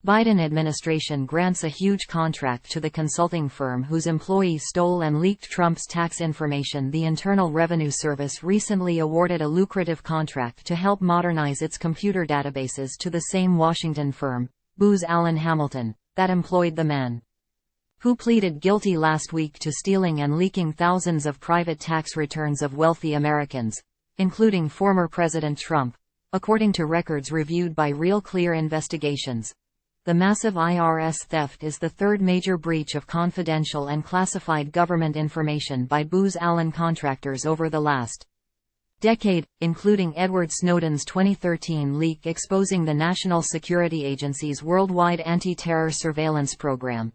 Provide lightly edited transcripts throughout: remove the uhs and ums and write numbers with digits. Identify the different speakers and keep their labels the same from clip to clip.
Speaker 1: Biden administration grants a huge contract to the consulting firm whose employee stole and leaked Trump's tax information. The Internal Revenue Service recently awarded a lucrative contract to help modernize its computer databases to the same Washington firm, Booz Allen Hamilton, that employed the man who pleaded guilty last week to stealing and leaking thousands of private tax returns of wealthy Americans, including former President Trump, according to records reviewed by RealClearInvestigations. The massive IRS theft is the third major breach of confidential and classified government information by Booz Allen contractors over the last decade, including Edward Snowden's 2013 leak exposing the National Security Agency's worldwide anti-terror surveillance program.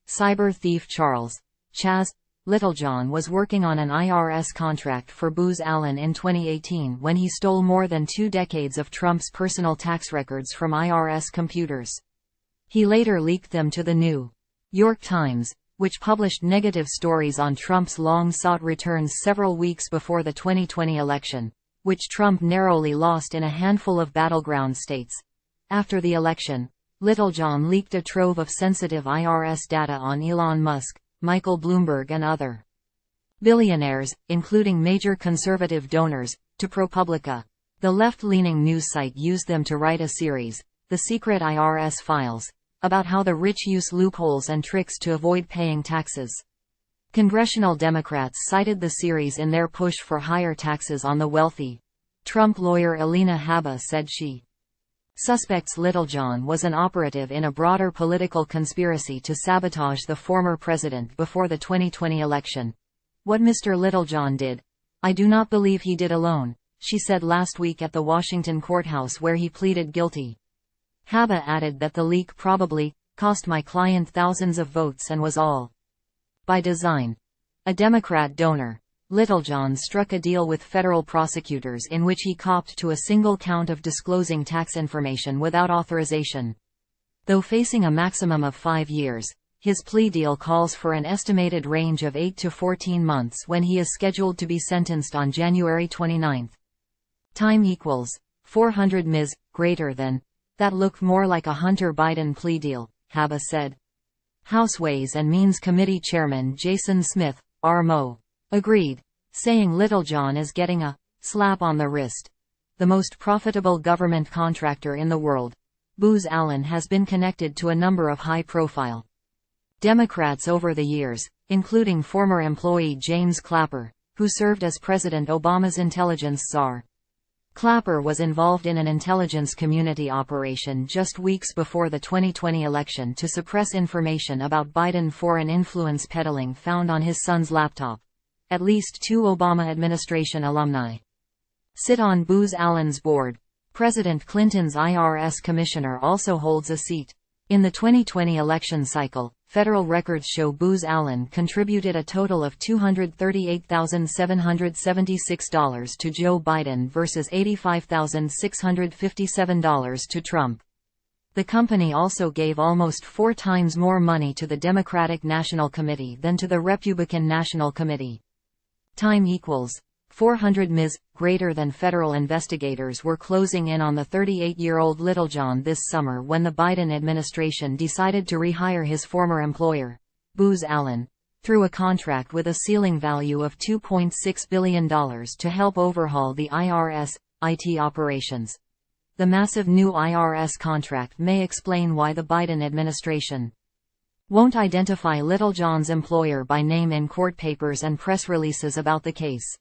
Speaker 1: Cyber thief Chaz Littlejohn was working on an IRS contract for Booz Allen in 2018 when he stole more than 2 decades of Trump's personal tax records from IRS computers. He later leaked them to the New York Times, which published negative stories on Trump's long-sought returns several weeks before the 2020 election, which Trump narrowly lost in a handful of battleground states. After the election, Littlejohn leaked a trove of sensitive IRS data on Elon Musk, Michael Bloomberg and other billionaires, including major conservative donors, to ProPublica. The left-leaning news site used them to write a series, The Secret IRS Files, about how the rich use loopholes and tricks to avoid paying taxes. Congressional Democrats cited the series in their push for higher taxes on the wealthy. Trump lawyer Alina Habba said she suspects Littlejohn was an operative in a broader political conspiracy to sabotage the former president before the 2020 election. What Mr. Littlejohn did, I do not believe he did alone, she said last week at the Washington courthouse where he pleaded guilty. Habba added that the leak probably cost my client thousands of votes and was all by design. A Democrat donor, Littlejohn struck a deal with federal prosecutors in which he copped to a single count of disclosing tax information without authorization. Though facing a maximum of 5 years, his plea deal calls for an estimated range of 8 to 14 months when he is scheduled to be sentenced on January 29. Time equals 400 Ms. greater than. That looked more like a Hunter Biden plea deal, Habba said. House Ways and Means Committee Chairman Jason Smith, RMO, agreed, saying Littlejohn is getting a slap on the wrist. The most profitable government contractor in the world, Booz Allen has been connected to a number of high-profile Democrats over the years, including former employee James Clapper, who served as President Obama's intelligence czar. Clapper was involved in an intelligence community operation just weeks before the 2020 election to suppress information about Biden foreign influence peddling found on his son's laptop. At least 2 Obama administration alumni sit on Booz Allen's board. President Clinton's IRS commissioner also holds a seat. In the 2020 election cycle, federal records show Booz Allen contributed a total of $238,776 to Joe Biden versus $85,657 to Trump. The company also gave almost 4 times more money to the Democratic National Committee than to the Republican National Committee. Time equals 400 Ms. greater than. Federal investigators were closing in on the 38-year-old Littlejohn this summer when the Biden administration decided to rehire his former employer, Booz Allen, through a contract with a ceiling value of $2.6 billion to help overhaul the IRS IT operations. The massive new IRS contract may explain why the Biden administration won't identify Littlejohn's employer by name in court papers and press releases about the case.